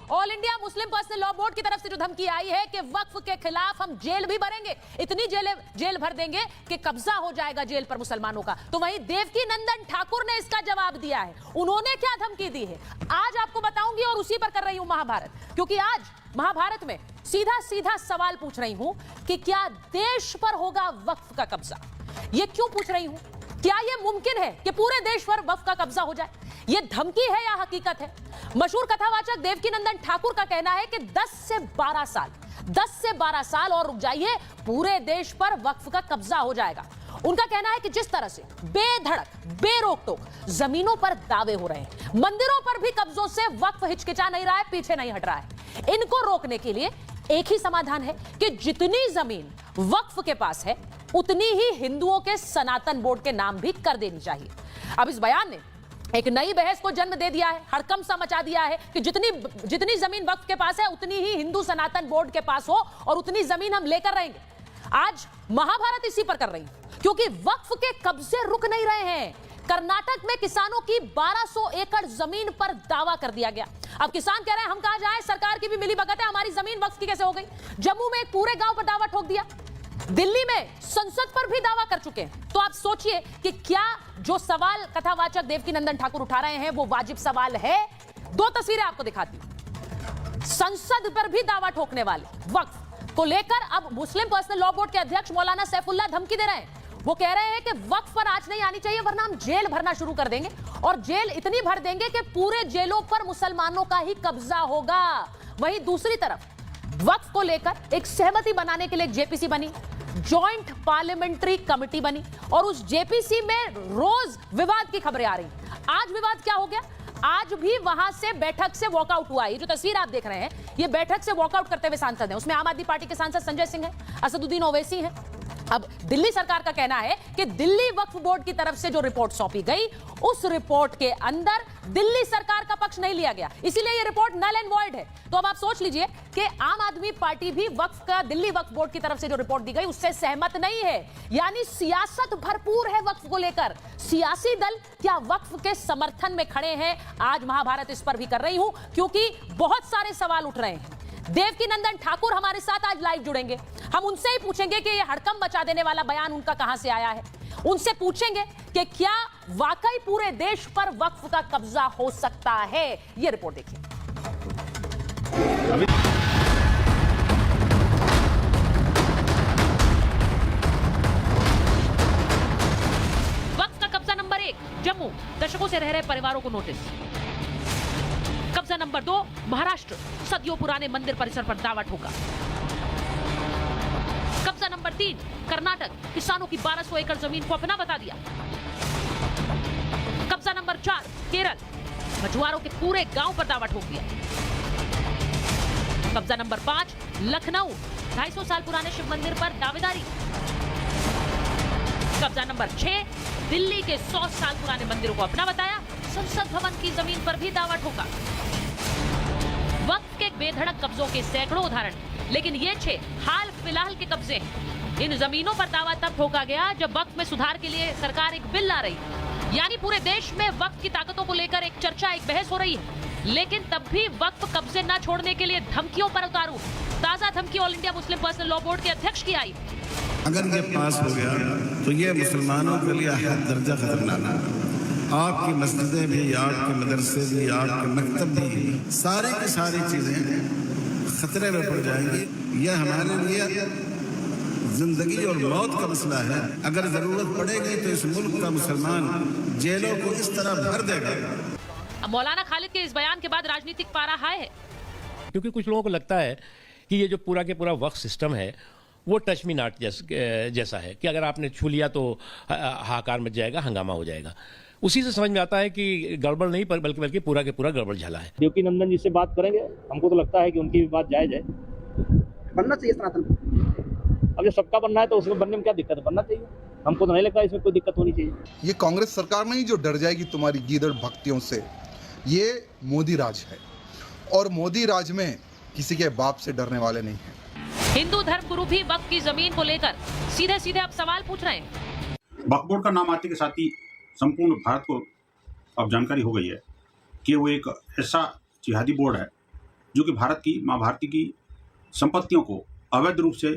All India Muslim personal law board की तरफ से जो धमकी आई है कि वक्फ के खिलाफ हम जेल भी भरेंगे, इतनी जेल भर देंगे कि कब्जा हो जाएगा जेल पर मुसलमानों का। तो वहीं देवकी नंदन ठाकुर ने इसका जवाब दिया है। उन्होंने क्या धमकी दी है आज आपको बताऊंगी, और उसी पर कर रही हूं महाभारत, क्योंकि आज महाभारत में सीधा सीधा सवाल पूछ रही हूं कि क्या देश पर होगा वक्फ का कब्जा। यह क्यों पूछ रही हूं? क्या यह मुमकिन है कि पूरे देश पर वक्फ का कब्जा हो जाए? यह धमकी है या हकीकत है? मशहूर कथावाचक देवकी नंदन ठाकुर का कहना है कि 10 से 12 साल और रुक जाइए, पूरे देश पर वक्फ का कब्जा हो जाएगा। उनका कहना है कि जिस तरह से बेधड़क बेरोक-टोक जमीनों पर दावे हो रहे हैं, मंदिरों पर भी कब्जों से वक्फ हिचकिचा नहीं रहा है, पीछे नहीं हट रहा है। इनको रोकने के लिए एक ही समाधान है कि जितनी जमीन वक्फ के पास है उतनी ही हिंदुओं के सनातन बोर्ड के नाम भी कर देनी चाहिए। अब इस बयान ने एक नई बहस को जन्म दे दिया है, हड़कंप सा मचा दिया है कि जितनी जमीन वक्फ के पास है उतनी ही हिंदू सनातन बोर्ड के पास हो और उतनी जमीन हम लेकर रहेंगे। आज महाभारत इसी पर कर रही हूं, क्योंकि वक्फ के कब्जे रुक नहीं रहे हैं। कर्नाटक में किसानों की 1200 एकड़ जमीन पर दावा कर दिया गया। अब किसान कह रहे हैं हम कहां जाएं, सरकार की भी मिली भगत है, हमारी जमीन वक्फ की कैसे हो गई। जम्मू में एक पूरे गांव पर दावा ठोक दिया, दिल्ली में संसद पर भी दावा कर चुके हैं। तो आप सोचिए कि क्या जो सवाल कथावाचक देवकी नंदन ठाकुर उठा रहे हैं वो वाजिब सवाल है। दो तस्वीरें आपको दिखाती हूं। संसद पर भी दावा ठोकने वाले वक्फ को लेकर अब मुस्लिम पर्सनल लॉ बोर्ड के अध्यक्ष मौलाना सैफुल्लाह धमकी दे रहे हैं। वो कह रहे हैं कि वक्फ पर आंच नहीं आनी चाहिए, वरना हम जेल भरना शुरू कर देंगे, और जेल इतनी भर देंगे कि पूरे जेलों पर मुसलमानों का ही कब्जा होगा। वहीं दूसरी तरफ वक्फ को लेकर एक सहमति बनाने के लिए जेपीसी बनी, जॉइंट पार्लियामेंट्री कमेटी बनी, और उस जेपीसी में रोज विवाद की खबरें आ रही। आज विवाद क्या हो गया? आज भी वहां से बैठक से वॉकआउट हुआ। ये जो तस्वीर आप देख रहे हैं, ये बैठक से वॉकआउट करते हुए सांसद हैं। उसमें आम आदमी पार्टी के सांसद संजय सिंह हैं, असदुद्दीन ओवैसी हैं। अब दिल्ली सरकार का कहना है कि दिल्ली वक्फ बोर्ड की तरफ से जो रिपोर्ट सौंपी गई, उस रिपोर्ट के अंदर दिल्ली सरकार का पक्ष नहीं लिया गया, इसीलिए ये रिपोर्ट नल एंड वॉइड है। तो अब आप सोच लीजिए कि आम आदमी पार्टी भी वक्फ का दिल्ली वक्फ बोर्ड की तरफ से जो रिपोर्ट दी गई उससे सहमत नहीं है। यानी सियासत भरपूर है वक्फ को लेकर। सियासी दल क्या वक्फ के समर्थन में खड़े हैं? आज महाभारत इस पर भी कर रही हूं, क्योंकि बहुत सारे सवाल उठ रहे हैं। देवकी नंदन ठाकुर हमारे साथ आज लाइव जुड़ेंगे। हम उनसे ही पूछेंगे कि यह हड़कंप मचा देने वाला बयान उनका कहां से आया है। उनसे पूछेंगे कि क्या वाकई पूरे देश पर वक्फ का कब्जा हो सकता है। यह रिपोर्ट देखिए। वक्फ का कब्जा नंबर 1 जम्मू, दशकों से रह रहे परिवारों को नोटिस। कब्जा नंबर 2 महाराष्ट्र, सदियों पुराने मंदिर परिसर पर दावा ठोका। कब्जा नंबर 3 कर्नाटक, किसानों की 1200 एकड़ जमीन को अपना बता दिया। कब्जा नंबर 4 केरल, मछुआरों के पूरे गांव पर दावा ठोक दिया। कब्जा नंबर 5 लखनऊ, 250 साल पुराने शिव मंदिर पर दावेदारी। कब्जा नंबर 6 दिल्ली के 100 साल पुराने मंदिरों को अपना बताया, संसद भवन की जमीन पर भी दावा ठोका। वक्त के बेधड़क कब्जों के सैकड़ों उदाहरण, लेकिन ये 6 हाल फिलहाल के कब्जे हैं। इन जमीनों पर दावा तब ठोका गया जब वक्त में सुधार के लिए सरकार एक बिल ला रही, यानी पूरे देश में वक्त की ताकतों को लेकर एक चर्चा, एक बहस हो रही है। लेकिन तब भी वक्त कब्जे न छोड़ने के लिए धमकियों पर उतारू। ताजा धमकी all India Muslim personal law board के अध्यक्ष की आई। अगर ये पास हो गया तो ये मुसलमानों के लिए हद दर्जा खतरनाक है। आपकी मस्जिदें भी, आपके मदरसे भी, आपके मकतब भी, सारी की सारी चीज़ें खतरे में पड़ जाएंगी। यह हमारे लिए जिंदगी और मौत का मसला है। अगर ज़रूरत पड़ेगी तो इस मुल्क का मुसलमान जेलों को इस तरह भर देगा। मौलाना खालिद के इस बयान के बाद राजनीतिक पारा हाई है, क्योंकि कुछ लोगों को लगता है कि ये जो पूरा के पूरा वक्फ सिस्टम है वो टच मी नॉट जैसा है कि अगर आपने छू लिया तो हाहाकार मच जाएगा, हंगामा हो जाएगा। उसी से समझ में आता है कि गड़बड़ नहीं बल्कि पूरा के पूरा गड़बड़ झला है। देवकी नंदन जी से बात करेंगे, हमको तो लगता है कि उनकी भी बात जायज है। बनना चाहिए सनातन। अब जब सबका बनना है तो उसमें बनने में क्या दिक्कत है? बनना चाहिए। हमको तो नहीं लगता इसमें कोई दिक्कत होनी चाहिए। ये कांग्रेस सरकार नहीं जो डर जाएगी तुम्हारी गीदड़ भक्तियों से, ये मोदी राज है, और मोदी राज में किसी के बाप से डरने वाले नहीं है। हिंदू धर्म गुरु भी वक्फ की जमीन को लेकर सीधे सीधे अब सवाल पूछ रहे हैं। वक्फ बोर्ड का नाम आते के साथ ही संपूर्ण भारत को अब जानकारी हो गई है कि वो एक ऐसा जिहादी बोर्ड है जो कि भारत की माँ भारती की संपत्तियों को अवैध रूप से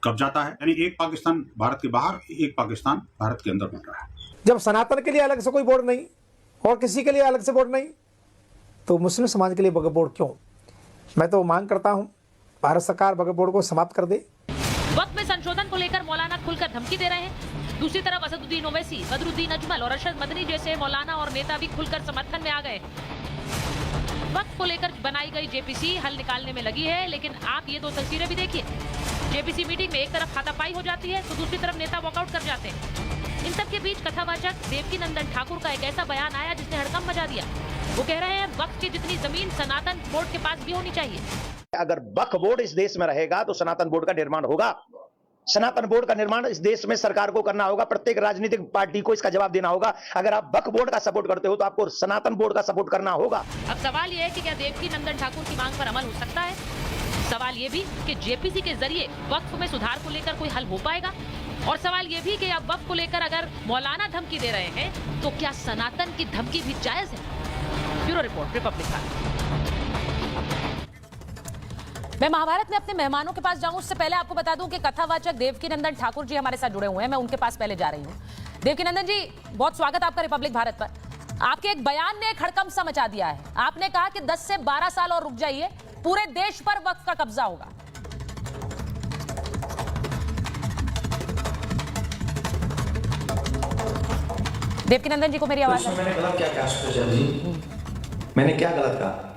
कब्जाता है। यानी एक पाकिस्तान भारत के बाहर, एक पाकिस्तान भारत के अंदर बन रहा है। जब सनातन के लिए अलग से कोई बोर्ड नहीं और किसी के लिए अलग से बोर्ड नहीं, तो मुस्लिम समाज के लिए वक्फ बोर्ड क्यों? मैं तो मांग करता हूं भारत सरकार वक्फ बोर्ड को समाप्त कर दे। वक्त में संशोधन को लेकर मौलाना खुलकर धमकी दे रहे हैं। दूसरी तरफ असदुद्दीन ओवैसी, बदरुद्दीन अजमल और अरशद मदनी जैसे मौलाना और नेता भी खुलकर समर्थन में आ गए। वक्त को लेकर बनाई गई जेपीसी हल निकालने में लगी है, लेकिन आप ये दो तस्वीरें भी देखिए। जेपीसी मीटिंग में एक तरफ हाथापाई हो जाती है तो दूसरी तरफ नेता वॉकआउट कर जाते हैं। इन सब के बीच कथावाचक देवकीनंदन ठाकुर का एक ऐसा बयान आया जिसने हड़कंप मचा दिया। वो कह रहे हैं वक्त की जितनी जमीन सनातन बोर्ड के पास भी होनी चाहिए। अगर वक्फ बोर्ड इस देश में रहेगा तो सनातन बोर्ड का निर्माण होगा। सनातन बोर्ड का निर्माण इस देश में सरकार को करना होगा, प्रत्येक राजनीतिक पार्टी को इसका जवाब देना होगा। अगर आप वक्फ बोर्ड का सपोर्ट करते हो तो आपको सनातन बोर्ड का सपोर्ट करना होगा। अब सवाल यह है कि क्या देवकीनंदन ठाकुर की मांग पर अमल हो सकता है? सवाल ये भी कि जेपीसी के जरिए वक्फ में सुधार को लेकर कोई हल हो पाएगा? और सवाल ये भी कि अब वक्फ को लेकर अगर मौलाना धमकी दे रहे हैं तो क्या सनातन की धमकी भी जायज है? Bureau report, Republic Bharat. मैं महाभारत में अपने मेहमानों के पास जाऊं उससे पहले आपको बता दूं कि कथावाचक देवकीनंदन ठाकुर जी हमारे साथ जुड़े हुए हैं। मैं उनके पास पहले जा रही हूं। देवकीनंदन जी, बहुत स्वागत आपका रिपब्लिक भारत पर। आपके एक बयान ने एक हड़कंप सा मचा दिया है। आपने कहा कि 10 से 12 साल और रुक जाइए, पूरे देश पर वक्फ का कब्जा होगा। देवकीनंदन जी को मेरी आवाज मैंने गलत क्या कहा सुषमा जी? मैंने क्या गलत कहा?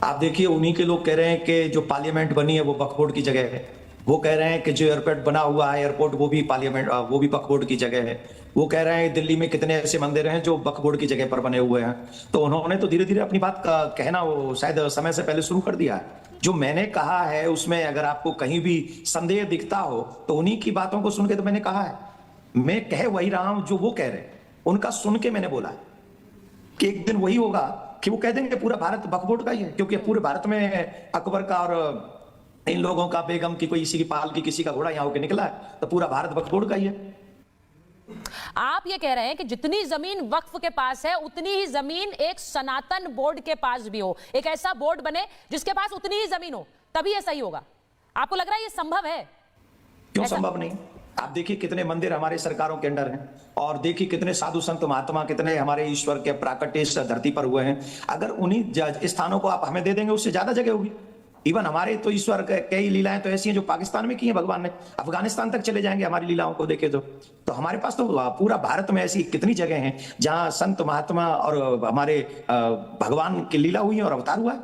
आप देखिए, उन्हीं के लोग कह रहे हैं कि जो पार्लियामेंट बनी है वो वक्फ बोर्ड की जगह है। वो कह रहे हैं कि जो एयरपोर्ट बना हुआ है एयरपोर्ट वो भी पार्लियामेंट वो भी वक्फ बोर्ड की जगह है। वो कह रहे हैं दिल्ली में कितने ऐसे मंदिर हैं जो वक्फ बोर्ड की जगह पर बने हुए हैं। तो उन्होंने तो धीरे धीरे अपनी बात का कहना वो शायद समय से पहले शुरू कर दिया है। जो मैंने कहा है उसमें अगर आपको कहीं भी संदेह दिखता हो तो उन्हीं की बातों को सुन के तो मैंने कहा है। मैं कह वही रहा हूं जो वो कह रहे हैं, उनका सुन के मैंने बोला कि एक दिन वही होगा कि वो कह देंगे पूरा भारत वक्फ बोर्ड का ही है, क्योंकि पूरे भारत में अकबर का और इन लोगों का, बेगम की, कोई किसी की पाल की, किसी का घोड़ा यहाँ होकर निकला है, तो पूरा भारत वक्फ बोर्ड का ही है। आप ये कह रहे हैं कि जितनी जमीन वक्फ के पास है उतनी ही जमीन एक सनातन बोर्ड के पास भी हो, एक ऐसा बोर्ड बने जिसके पास उतनी ही जमीन हो, तभी ये सही होगा। आपको लग रहा है ये संभव है? क्यों संभव नहीं? आप देखिए कितने मंदिर हमारे सरकारों के अंडर हैं और देखिए कितने साधु संत महात्मा, कितने हमारे ईश्वर के प्राकट्य इस धरती पर हुए हैं। अगर उन्हीं स्थानों को आप हमें दे देंगे उससे ज्यादा जगह होगी। इवन हमारे तो ईश्वर कई लीलाएं तो ऐसी हैं जो पाकिस्तान में की हैं भगवान ने। अफगानिस्तान तक चले जाएंगे हमारी लीलाओं को देखे तो हमारे पास तो पूरा भारत में ऐसी कितनी जगह हैं जहां संत महात्मा और हमारे भगवान की लीला हुई है और अवतार हुआ है।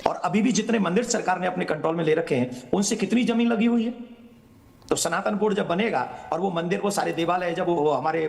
और अभी भी जितने मंदिर सरकार ने अपने कंट्रोल में ले रखे हैं उनसे कितनी जमीन लगी हुई है। तो सनातन बोर्ड जब बनेगा और वो मंदिर, वो सारे देवालय जब वो हमारे